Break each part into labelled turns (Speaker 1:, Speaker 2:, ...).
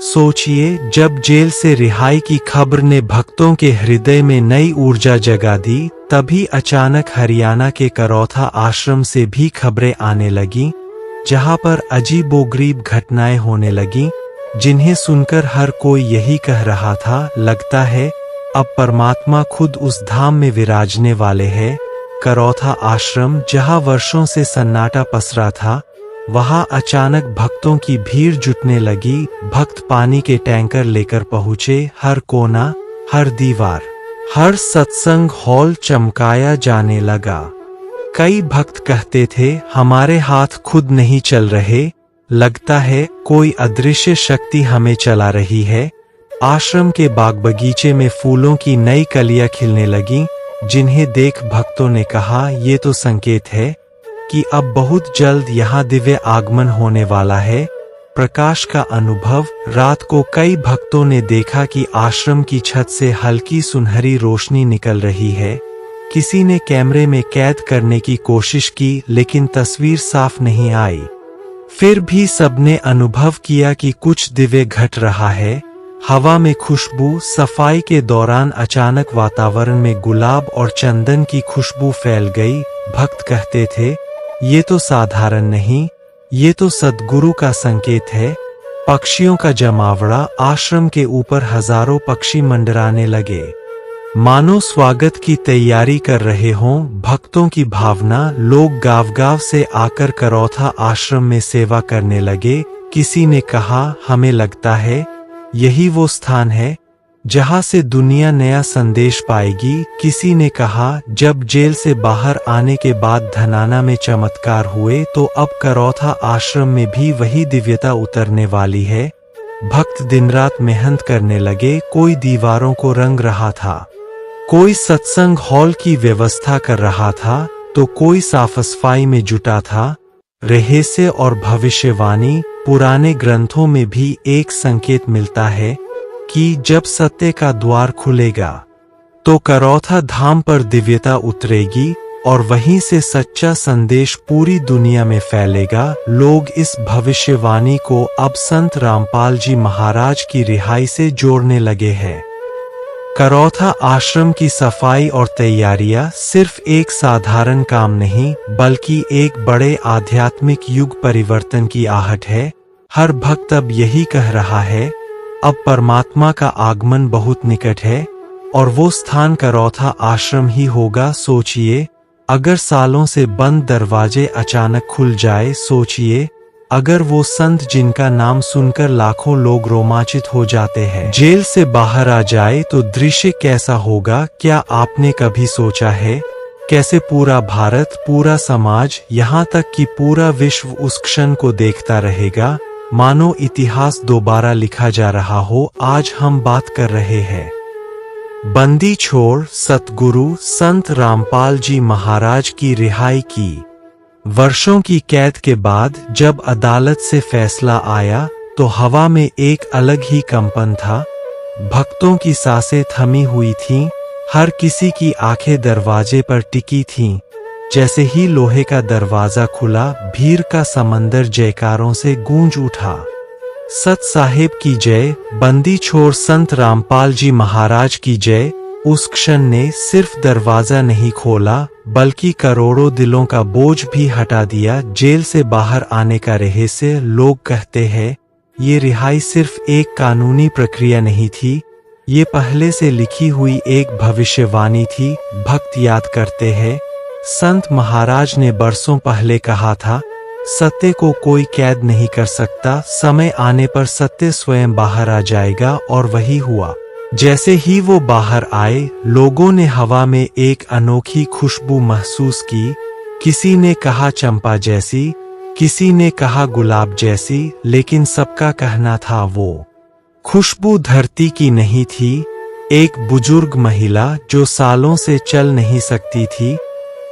Speaker 1: सोचिए, जब जेल से रिहाई की खबर ने भक्तों के हृदय में नई ऊर्जा जगा दी, तभी अचानक हरियाणा के करौथा आश्रम से भी खबरें आने लगीं, जहां पर अजीबोगरीब घटनाएं होने लगीं, जिन्हें सुनकर हर कोई यही कह रहा था, लगता है अब परमात्मा खुद उस धाम में विराजने वाले हैं। करौथा आश्रम, जहां वर्षों से सन्नाटा पसरा था, वहां अचानक भक्तों की भीड़ जुटने लगी। भक्त पानी के टैंकर लेकर पहुंचे। हर कोना, हर दीवार, हर सत्संग हॉल चमकाया जाने लगा। कई भक्त कहते थे, हमारे हाथ खुद नहीं चल रहे, लगता है कोई अदृश्य शक्ति हमें चला रही है। आश्रम के बाग बगीचे में फूलों की नई कलियां खिलने लगीं, जिन्हें देख भक्तों ने कहा, ये तो संकेत है कि अब बहुत जल्द यहाँ दिव्य आगमन होने वाला है। प्रकाश का अनुभव। रात को कई भक्तों ने देखा कि आश्रम की छत से हल्की सुनहरी रोशनी निकल रही है। किसी ने कैमरे में कैद करने की कोशिश की, लेकिन तस्वीर साफ नहीं आई। फिर भी सबने अनुभव किया कि कुछ दिव्य घट रहा है। हवा में खुशबू। सफाई के दौरान अचानक वातावरण में गुलाब और चंदन की खुशबू फैल गई। भक्त कहते थे, ये तो साधारण नहीं, ये तो सद्गुरु का संकेत है। पक्षियों का जमावड़ा। आश्रम के ऊपर हजारों पक्षी मंडराने लगे, मानो स्वागत की तैयारी कर रहे हों। भक्तों की भावना। लोग गांव-गांव से आकर करौथा आश्रम में सेवा करने लगे। किसी ने कहा, हमें लगता है यही वो स्थान है जहां से दुनिया नया संदेश पाएगी। किसी ने कहा, जब जेल से बाहर आने के बाद धनाना में चमत्कार हुए, तो अब करौथा आश्रम में भी वही दिव्यता उतरने वाली है। भक्त दिन रात मेहनत करने लगे। कोई दीवारों को रंग रहा था, कोई सत्संग हॉल की व्यवस्था कर रहा था, तो कोई साफ सफाई में जुटा था। रहस्य और भविष्यवाणी। पुराने ग्रंथों में भी एक संकेत मिलता है कि जब सत्य का द्वार खुलेगा, तो करौथा धाम पर दिव्यता उतरेगी और वहीं से सच्चा संदेश पूरी दुनिया में फैलेगा। लोग इस भविष्यवाणी को अब संत रामपाल जी महाराज की रिहाई से जोड़ने लगे हैं। करौथा आश्रम की सफाई और तैयारियां सिर्फ एक साधारण काम नहीं, बल्कि एक बड़े आध्यात्मिक युग परिवर्तन की आहट है। हर भक्त अब यही कह रहा है, अब परमात्मा का आगमन बहुत निकट है और वो स्थान करौथा आश्रम ही होगा। सोचिए, अगर सालों से बंद दरवाजे अचानक खुल जाए। सोचिए, अगर वो संत जिनका नाम सुनकर लाखों लोग रोमांचित हो जाते हैं, जेल से बाहर आ जाए, तो दृश्य कैसा होगा? क्या आपने कभी सोचा है कैसे पूरा भारत, पूरा समाज, यहाँ तक कि पूरा विश्व उस क्षण को देखता रहेगा, मानो इतिहास दोबारा लिखा जा रहा हो। आज हम बात कर रहे हैं बंदी छोड़ सतगुरु संत रामपाल जी महाराज की रिहाई की। वर्षों की कैद के बाद जब अदालत से फैसला आया, तो हवा में एक अलग ही कंपन था। भक्तों की सांसें थमी हुई थीं, हर किसी की आंखें दरवाजे पर टिकी थीं। जैसे ही लोहे का दरवाजा खुला, भीड़ का समंदर जयकारों से गूंज उठा। सत साहेब की जय, बंदी छोड़ संत रामपाल जी महाराज की जय। उस क्षण ने सिर्फ दरवाजा नहीं खोला, बल्कि करोड़ों दिलों का बोझ भी हटा दिया। जेल से बाहर आने का रहस्य। लोग कहते हैं, ये रिहाई सिर्फ एक कानूनी प्रक्रिया नहीं थी, ये पहले से लिखी हुई एक भविष्यवाणी थी। भक्त याद करते हैं, संत महाराज ने बरसों पहले कहा था, सत्य को कोई कैद नहीं कर सकता, समय आने पर सत्य स्वयं बाहर आ जाएगा। और वही हुआ। जैसे ही वो बाहर आए, लोगों ने हवा में एक अनोखी खुशबू महसूस की। किसी ने कहा चंपा जैसी, किसी ने कहा गुलाब जैसी, लेकिन सबका कहना था वो खुशबू धरती की नहीं थी। एक बुजुर्ग महिला जो सालों से चल नहीं सकती थी,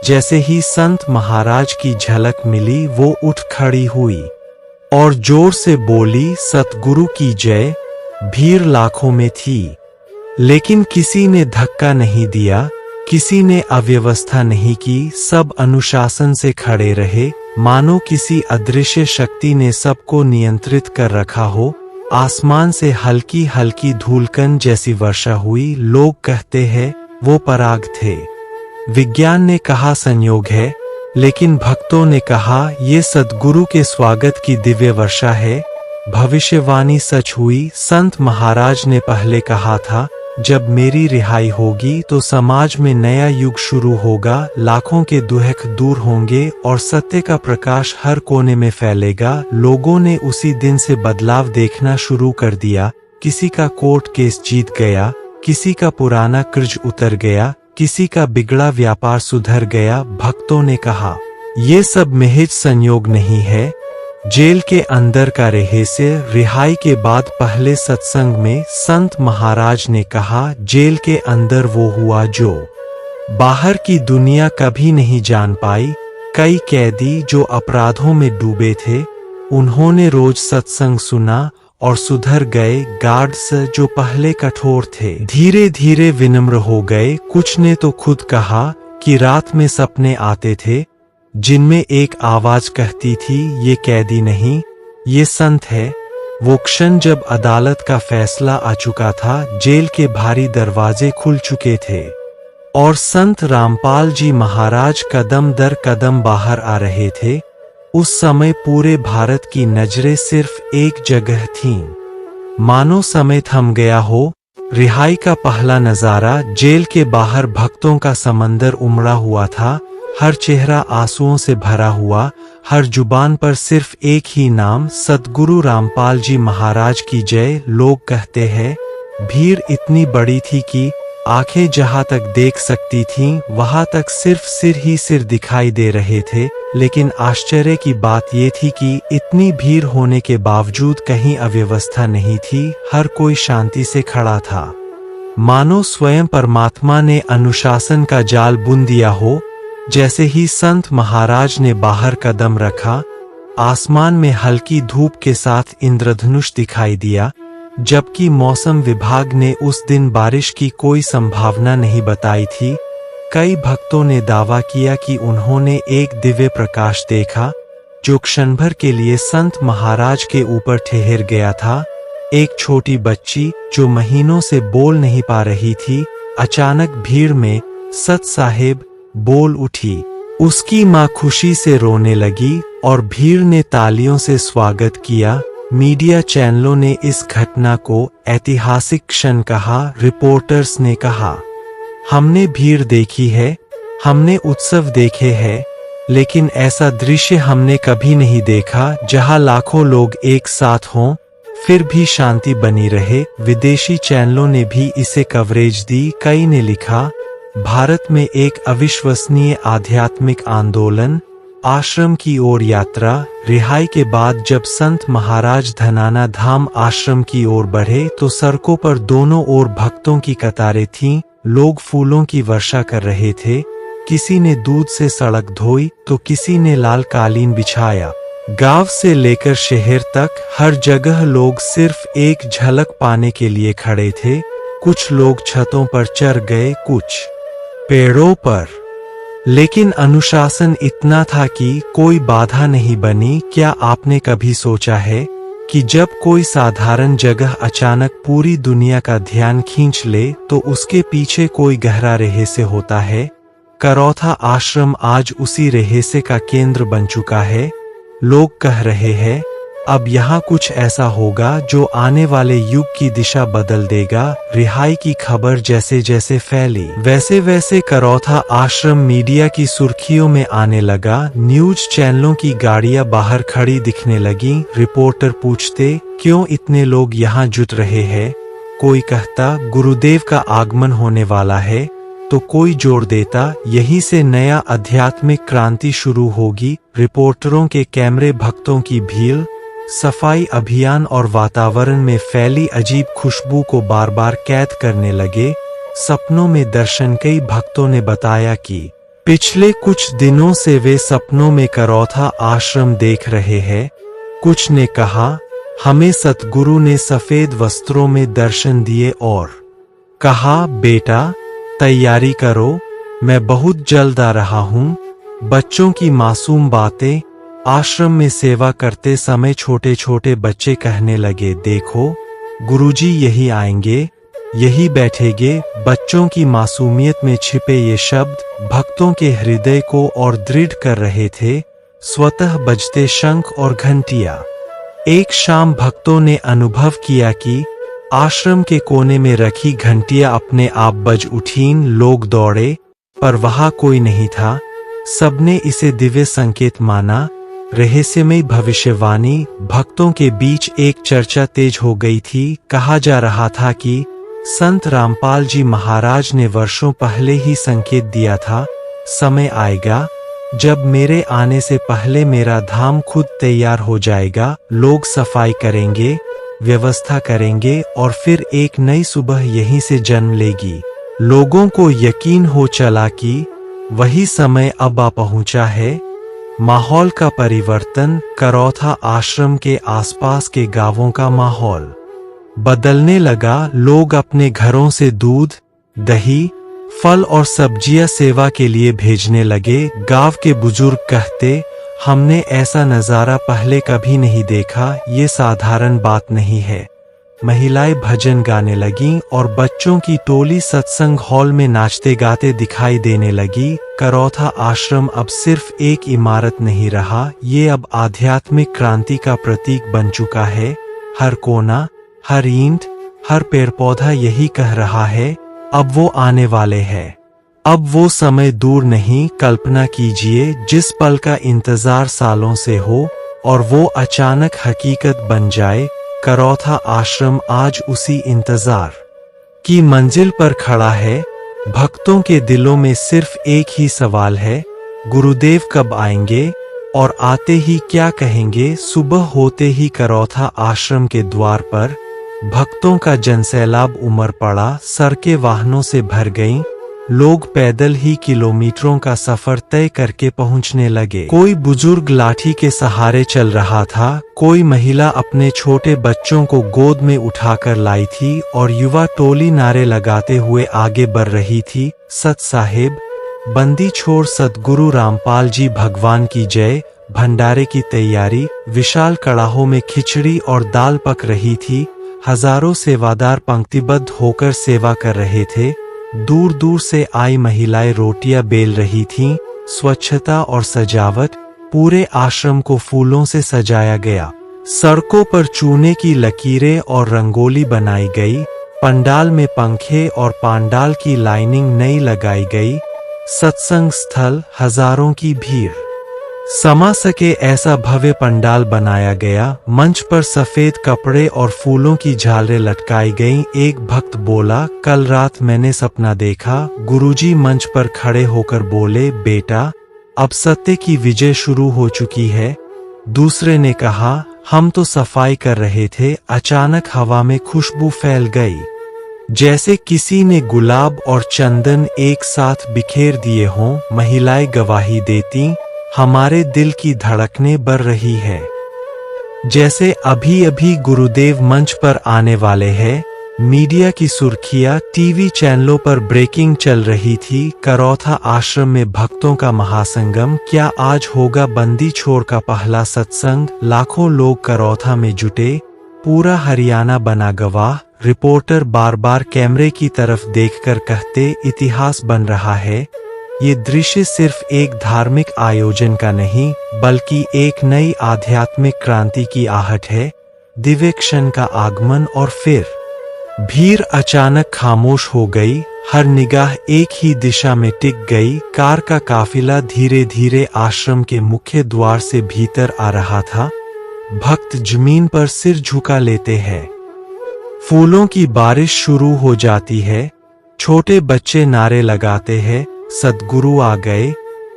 Speaker 1: जैसे ही संत महाराज की झलक मिली, वो उठ खड़ी हुई और जोर से बोली, सतगुरु की जय। भीड़ लाखों में थी, लेकिन किसी ने धक्का नहीं दिया, किसी ने अव्यवस्था नहीं की। सब अनुशासन से खड़े रहे, मानो किसी अदृश्य शक्ति ने सबको नियंत्रित कर रखा हो। आसमान से हल्की हल्की धूलकण जैसी वर्षा हुई। लोग कहते हैं वो पराग थे। विज्ञान ने कहा संयोग है, लेकिन भक्तों ने कहा ये सद्गुरु के स्वागत की दिव्य वर्षा है। भविष्यवाणी सच हुई। संत महाराज ने पहले कहा था, जब मेरी रिहाई होगी तो समाज में नया युग शुरू होगा। लाखों के दुख दूर होंगे और सत्य का प्रकाश हर कोने में फैलेगा। लोगों ने उसी दिन से बदलाव देखना शुरू कर दिया। किसी का कोर्ट केस जीत गया, किसी का पुराना कर्ज उतर गया, किसी का बिगड़ा व्यापार सुधर गया। भक्तों ने कहा, ये सब महज संयोग नहीं है। जेल के अंदर का रहस्य। रिहाई के बाद पहले सत्संग में संत महाराज ने कहा, जेल के अंदर वो हुआ जो बाहर की दुनिया कभी नहीं जान पाई। कई कैदी जो अपराधों में डूबे थे, उन्होंने रोज सत्संग सुना और सुधर गए। गार्ड्स जो पहले कठोर थे, धीरे धीरे विनम्र हो गए। कुछ ने तो खुद कहा कि रात में सपने आते थे जिनमें एक आवाज कहती थी, ये कैदी नहीं, ये संत है। वो क्षण जब अदालत का फैसला आ चुका था, जेल के भारी दरवाजे खुल चुके थे और संत रामपाल जी महाराज कदम दर कदम बाहर आ रहे थे। उस समय पूरे भारत की नजरें सिर्फ एक जगह थीं। मानो समय थम गया हो। रिहाई का पहला नजारा। जेल के बाहर भक्तों का समंदर उमड़ा हुआ था। हर चेहरा आंसुओं से भरा हुआ, हर जुबान पर सिर्फ एक ही नाम, सद्गुरु रामपाल जी महाराज की जय। लोग कहते हैं, भीड़ इतनी बड़ी थी कि आंखें जहां तक देख सकती थीं, वहां तक सिर्फ सिर ही सिर दिखाई दे रहे थे। लेकिन आश्चर्य की बात ये थी कि इतनी भीड़ होने के बावजूद कहीं अव्यवस्था नहीं थी। हर कोई शांति से खड़ा था, मानो स्वयं परमात्मा ने अनुशासन का जाल बुन दिया हो। जैसे ही संत महाराज ने बाहर कदम रखा, आसमान में हल्की धूप के साथ इंद्रधनुष दिखाई दिया। जबकि मौसम विभाग ने उस दिन बारिश की कोई संभावना नहीं बताई थी। कई भक्तों ने दावा किया कि उन्होंने एक दिव्य प्रकाश देखा जो क्षणभर के लिए संत महाराज के ऊपर ठहर गया था। एक छोटी बच्ची जो महीनों से बोल नहीं पा रही थी, अचानक भीड़ में सत साहेब बोल उठी। उसकी मां खुशी से रोने लगी और भीड़ ने तालियों से स्वागत किया। मीडिया चैनलों ने इस घटना को ऐतिहासिक क्षण कहा। रिपोर्टर्स ने कहा, हमने भीड़ देखी है, हमने उत्सव देखे हैं, लेकिन ऐसा दृश्य हमने कभी नहीं देखा जहां लाखों लोग एक साथ हों फिर भी शांति बनी रहे। विदेशी चैनलों ने भी इसे कवरेज दी। कई ने लिखा, भारत में एक अविश्वसनीय आध्यात्मिक आंदोलन, आश्रम की ओर यात्रा। रिहाई के बाद जब संत महाराज धनाना धाम आश्रम की ओर बढ़े तो सड़कों पर दोनों ओर भक्तों की कतारें थीं। लोग फूलों की वर्षा कर रहे थे। किसी ने दूध से सड़क धोई तो किसी ने लाल कालीन बिछाया। गांव से लेकर शहर तक हर जगह लोग सिर्फ एक झलक पाने के लिए खड़े थे। कुछ लोग छतों पर चढ़ गए, कुछ पेड़ों पर, लेकिन अनुशासन इतना था कि कोई बाधा नहीं बनी। क्या आपने कभी सोचा है कि जब कोई साधारण जगह अचानक पूरी दुनिया का ध्यान खींच ले तो उसके पीछे कोई गहरा रहस्य होता है? करौथा आश्रम आज उसी रहस्य का केंद्र बन चुका है। लोग कह रहे हैं, अब यहाँ कुछ ऐसा होगा जो आने वाले युग की दिशा बदल देगा। रिहाई की खबर जैसे जैसे फैली, वैसे वैसे करौथा आश्रम मीडिया की सुर्खियों में आने लगा। न्यूज चैनलों की गाड़ियां बाहर खड़ी दिखने लगी। रिपोर्टर पूछते, क्यों इतने लोग यहाँ जुट रहे हैं? कोई कहता, गुरुदेव का आगमन होने वाला है, तो कोई जोड़ देता, यहीं से नया आध्यात्मिक क्रांति शुरू होगी। रिपोर्टरों के कैमरे भक्तों की भीड़, सफाई अभियान और वातावरण में फैली अजीब खुशबू को बार बार कैद करने लगे। सपनों में दर्शन। कई भक्तों ने बताया कि पिछले कुछ दिनों से वे सपनों में करौथा आश्रम देख रहे हैं। कुछ ने कहा, हमें सतगुरु ने सफेद वस्त्रों में दर्शन दिए और कहा, बेटा तैयारी करो, मैं बहुत जल्द आ रहा हूँ। बच्चों की मासूम बातें, आश्रम में सेवा करते समय छोटे छोटे बच्चे कहने लगे, देखो गुरुजी यही आएंगे, यही बैठेंगे। बच्चों की मासूमियत में छिपे ये शब्द भक्तों के हृदय को और दृढ़ कर रहे थे। स्वतः बजते शंख और घंटियां। एक शाम भक्तों ने अनुभव किया कि आश्रम के कोने में रखी घंटियां अपने आप बज उठीं। लोग दौड़े, पर वहां कोई नहीं था। सबने इसे दिव्य संकेत माना, रहस्यमय भविष्यवाणी। भक्तों के बीच एक चर्चा तेज हो गई थी। कहा जा रहा था कि संत रामपाल जी महाराज ने वर्षों पहले ही संकेत दिया था, समय आएगा जब मेरे आने से पहले मेरा धाम खुद तैयार हो जाएगा। लोग सफाई करेंगे, व्यवस्था करेंगे और फिर एक नई सुबह यहीं से जन्म लेगी। लोगों को यकीन हो चला कि वही समय अब आ पहुंचा है। माहौल का परिवर्तन। करौथा आश्रम के आसपास के गांवों का माहौल बदलने लगा। लोग अपने घरों से दूध, दही, फल और सब्जियां सेवा के लिए भेजने लगे। गांव के बुजुर्ग कहते, हमने ऐसा नजारा पहले कभी नहीं देखा, ये साधारण बात नहीं है। महिलाएं भजन गाने लगीं और बच्चों की टोली सत्संग हॉल में नाचते गाते दिखाई देने लगी। करौथा आश्रम अब सिर्फ एक इमारत नहीं रहा, ये अब आध्यात्मिक क्रांति का प्रतीक बन चुका है। हर कोना, हर ईंट, हर पेड़ पौधा यही कह रहा है, अब वो आने वाले हैं। अब वो समय दूर नहीं। कल्पना कीजिए जिस पल का इंतजार सालों से हो और वो अचानक हकीकत बन जाए। करौथा आश्रम आज उसी इंतजार की मंजिल पर खड़ा है। भक्तों के दिलों में सिर्फ एक ही सवाल है, गुरुदेव कब आएंगे और आते ही क्या कहेंगे। सुबह होते ही करौथा आश्रम के द्वार पर भक्तों का जनसैलाब उमड़ पड़ा। सड़कें वाहनों से भर गईं। लोग पैदल ही किलोमीटरों का सफर तय करके पहुंचने लगे। कोई बुजुर्ग लाठी के सहारे चल रहा था, कोई महिला अपने छोटे बच्चों को गोद में उठाकर लाई थी और युवा टोली नारे लगाते हुए आगे बढ़ रही थी। सत साहेब, बंदी छोड़ सतगुरु रामपाल जी भगवान की जय। भंडारे की तैयारी। विशाल कड़ाहों में खिचड़ी और दाल पक रही थी। हजारों सेवादार पंक्तिबद्ध होकर सेवा कर रहे थे। दूर दूर से आई महिलाएं रोटियां बेल रही थीं। स्वच्छता और सजावट। पूरे आश्रम को फूलों से सजाया गया। सड़कों पर चूने की लकीरें और रंगोली बनाई गई। पंडाल में पंखे और पांडाल की लाइनिंग नई लगाई गई। सत्संग स्थल, हजारों की भीड़ समा सके ऐसा भव्य पंडाल बनाया गया। मंच पर सफेद कपड़े और फूलों की झालरें लटकाई गईं। एक भक्त बोला, कल रात मैंने सपना देखा। गुरुजी मंच पर खड़े होकर बोले, बेटा अब सत्य की विजय शुरू हो चुकी है। दूसरे ने कहा, हम तो सफाई कर रहे थे, अचानक हवा में खुशबू फैल गई, जैसे किसी ने गुलाब और चंदन एक साथ बिखेर दिए हों। महिलाएं गवाही देती, हमारे दिल की धड़कनें बढ़ रही है, जैसे अभी अभी गुरुदेव मंच पर आने वाले हैं। मीडिया की सुर्खियां, टीवी चैनलों पर ब्रेकिंग चल रही थी। करौथा आश्रम में भक्तों का महासंगम। क्या आज होगा बंदी छोड़ का पहला सत्संग। लाखों लोग करौथा में जुटे। पूरा हरियाणा बना गवाह। रिपोर्टर बार बार कैमरे की तरफ देखकर कहते, इतिहास बन रहा है। ये दृश्य सिर्फ एक धार्मिक आयोजन का नहीं, बल्कि एक नई आध्यात्मिक क्रांति की आहट है। दिव्य क्षण का आगमन। और फिर भीड़ अचानक खामोश हो गई। हर निगाह एक ही दिशा में टिक गई। कार का काफिला धीरे धीरे आश्रम के मुख्य द्वार से भीतर आ रहा था। भक्त जमीन पर सिर झुका लेते हैं। फूलों की बारिश शुरू हो जाती है। छोटे बच्चे नारे लगाते हैं, सतगुरु आ गए,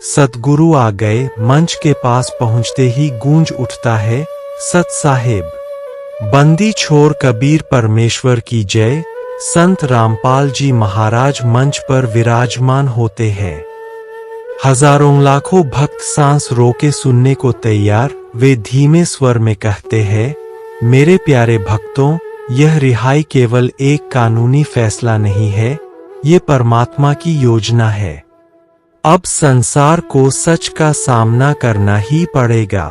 Speaker 1: सतगुरु आ गए। मंच के पास पहुंचते ही गूंज उठता है, सत साहेब, बंदी छोड़ कबीर परमेश्वर की जय। संत रामपाल जी महाराज मंच पर विराजमान होते हैं। हजारों लाखों भक्त सांस रोके सुनने को तैयार। वे धीमे स्वर में कहते हैं, मेरे प्यारे भक्तों, यह रिहाई केवल एक कानूनी फैसला नहीं है, ये परमात्मा की योजना है। अब संसार को सच का सामना करना ही पड़ेगा।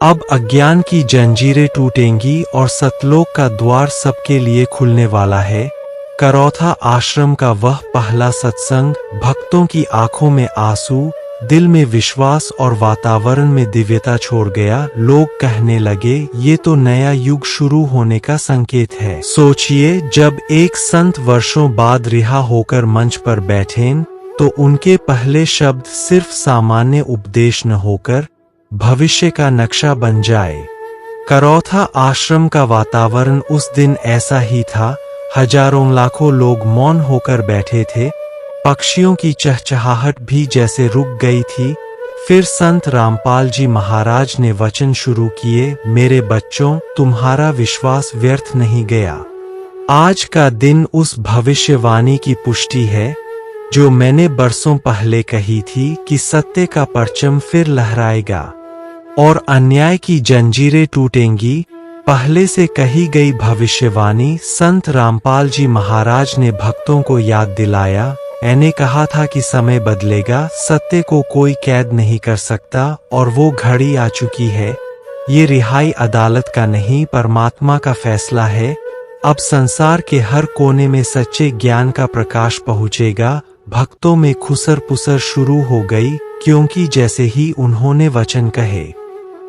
Speaker 1: अब अज्ञान की जंजीरें टूटेंगी और सतलोक का द्वार सबके लिए खुलने वाला है। करौथा आश्रम का वह पहला सत्संग भक्तों की आंखों में आंसू, दिल में विश्वास और वातावरण में दिव्यता छोड़ गया। लोग कहने लगे, ये तो नया युग शुरू होने का संकेत है। सोचिए, जब एक संत वर्षों बाद रिहा होकर मंच पर बैठें तो उनके पहले शब्द सिर्फ सामान्य उपदेश न होकर भविष्य का नक्शा बन जाए। करौथा आश्रम का वातावरण उस दिन ऐसा ही था। हजारों लाखों लोग मौन होकर बैठे थे। पक्षियों की चहचहाहट भी जैसे रुक गई थी। फिर संत रामपाल जी महाराज ने वचन शुरू किए, मेरे बच्चों, तुम्हारा विश्वास व्यर्थ नहीं गया। आज का दिन उस भविष्यवाणी की पुष्टि है जो मैंने बरसों पहले कही थी कि सत्य का परचम फिर लहराएगा और अन्याय की जंजीरें टूटेंगी। पहले से कही गई भविष्यवाणी संत रामपाल जी महाराज ने भक्तों को याद दिलाया। मैंने कहा था कि समय बदलेगा, सत्य को कोई कैद नहीं कर सकता और वो घड़ी आ चुकी है। ये रिहाई अदालत का नहीं, परमात्मा का फैसला है। अब संसार के हर कोने में सच्चे ज्ञान का प्रकाश पहुंचेगा। भक्तों में खुसर पुसर शुरू हो गई, क्योंकि जैसे ही उन्होंने वचन कहे,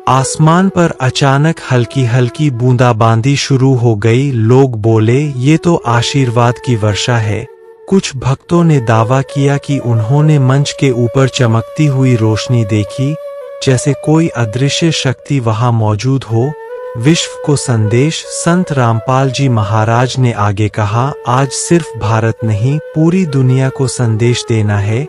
Speaker 1: आसमान पर अचानक हल्की हल्की बूंदाबांदी शुरू हो गई। लोग बोले, ये तो आशीर्वाद की वर्षा है। कुछ भक्तों ने दावा किया कि उन्होंने मंच के ऊपर चमकती हुई रोशनी देखी, जैसे कोई अदृश्य शक्ति वहां मौजूद हो। विश्व को संदेश संत रामपाल जी महाराज ने आगे कहा, आज सिर्फ भारत नहीं, पूरी दुनिया को संदेश देना है।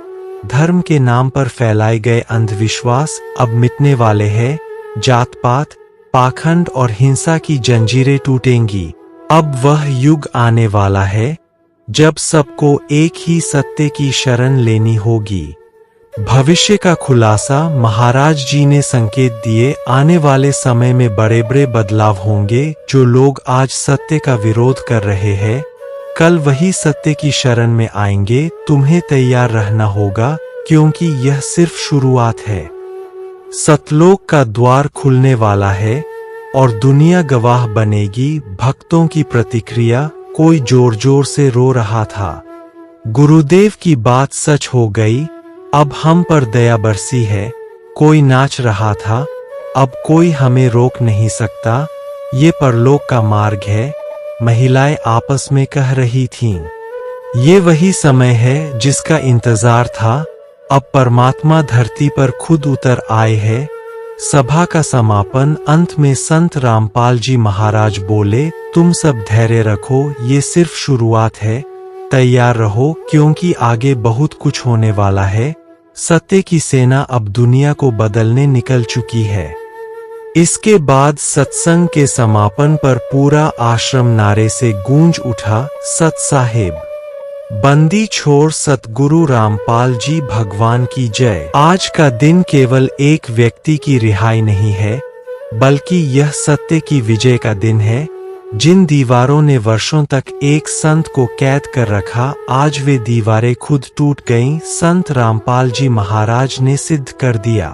Speaker 1: धर्म के नाम पर फैलाए गए अंधविश्वास अब मिटने वाले हैं। जात पात, पाखंड और हिंसा की जंजीरें टूटेंगी। अब वह युग आने वाला है जब सबको एक ही सत्य की शरण लेनी होगी। भविष्य का खुलासा महाराज जी ने संकेत दिए, आने वाले समय में बड़े बड़े बदलाव होंगे। जो लोग आज सत्य का विरोध कर रहे हैं, कल वही सत्य की शरण में आएंगे। तुम्हें तैयार रहना होगा, क्योंकि यह सिर्फ शुरुआत है। सतलोक का द्वार खुलने वाला है और दुनिया गवाह बनेगी। भक्तों की प्रतिक्रिया, कोई जोर जोर से रो रहा था, गुरुदेव की बात सच हो गई, अब हम पर दया बरसी है। कोई नाच रहा था, अब कोई हमें रोक नहीं सकता, ये परलोक का मार्ग है। महिलाएं आपस में कह रही थीं, ये वही समय है जिसका इंतजार था। अब परमात्मा धरती पर खुद उतर आए हैं। सभा का समापन, अंत में संत रामपाल जी महाराज बोले, तुम सब धैर्य रखो, ये सिर्फ शुरुआत है। तैयार रहो, क्योंकि आगे बहुत कुछ होने वाला है। सत्य की सेना अब दुनिया को बदलने निकल चुकी है। इसके बाद सत्संग के समापन पर पूरा आश्रम नारे से गूंज उठा, सत साहेब बंदी छोड़ सतगुरु रामपाल जी भगवान की जय। आज का दिन केवल एक व्यक्ति की रिहाई नहीं है, बल्कि यह सत्य की विजय का दिन है। जिन दीवारों ने वर्षों तक एक संत को कैद कर रखा, आज वे दीवारें खुद टूट गईं। संत रामपाल जी महाराज ने सिद्ध कर दिया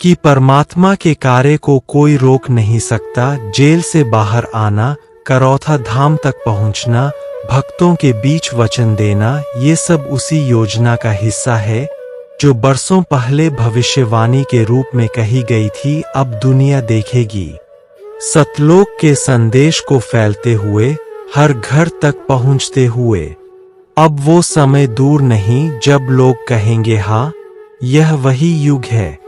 Speaker 1: कि परमात्मा के कार्य को कोई रोक नहीं सकता। जेल से बाहर आना, करौथा धाम तक पहुंचना, भक्तों के बीच वचन देना, ये सब उसी योजना का हिस्सा है जो बरसों पहले भविष्यवाणी के रूप में कही गई थी। अब दुनिया देखेगी सतलोक के संदेश को फैलते हुए, हर घर तक पहुंचते हुए। अब वो समय दूर नहीं जब लोग कहेंगे, हाँ, यह वही युग है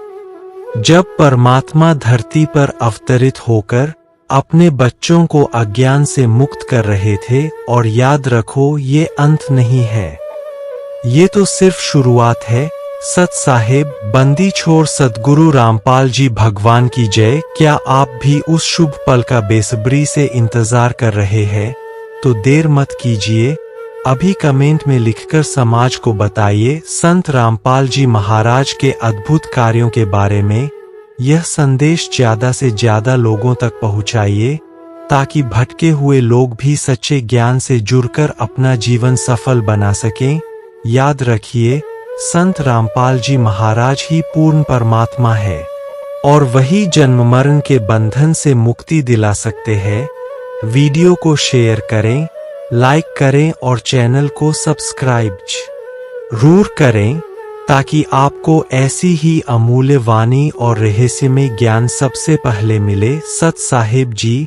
Speaker 1: जब परमात्मा धरती पर अवतरित होकर अपने बच्चों को अज्ञान से मुक्त कर रहे थे। और याद रखो, ये अंत नहीं है, ये तो सिर्फ शुरुआत है। सत साहेब बंदी छोड़ सतगुरु रामपाल जी भगवान की जय। क्या आप भी उस शुभ पल का बेसब्री से इंतजार कर रहे हैं? तो देर मत कीजिए, अभी कमेंट में लिखकर समाज को बताइए संत रामपाल जी महाराज के अद्भुत कार्यों के बारे में। यह संदेश ज्यादा से ज्यादा लोगों तक पहुंचाइए, ताकि भटके हुए लोग भी सच्चे ज्ञान से जुड़कर अपना जीवन सफल बना सकें। याद रखिए, संत रामपाल जी महाराज ही पूर्ण परमात्मा है और वही जन्म मरण के बंधन से मुक्ति दिला सकते हैं। वीडियो को शेयर करें, लाइक करें और चैनल को सब्सक्राइब जरूर करें ताकि आपको ऐसी ही अमूल्य वाणी और रहस्यमय ज्ञान सबसे पहले मिले। सत साहिब जी,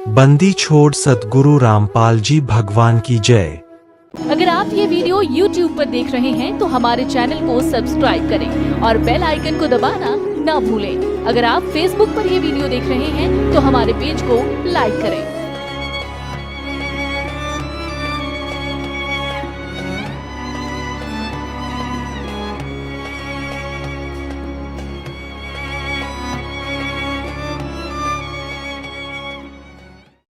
Speaker 1: बंदी छोड़ सतगुरु रामपाल जी भगवान की जय।
Speaker 2: अगर आप ये वीडियो YouTube पर देख रहे हैं तो हमारे चैनल को सब्सक्राइब करें और बेल आइकन को दबाना ना भूलें। अगर आप Facebook पर ये वीडियो देख रहे हैं तो हमारे पेज को लाइक करें।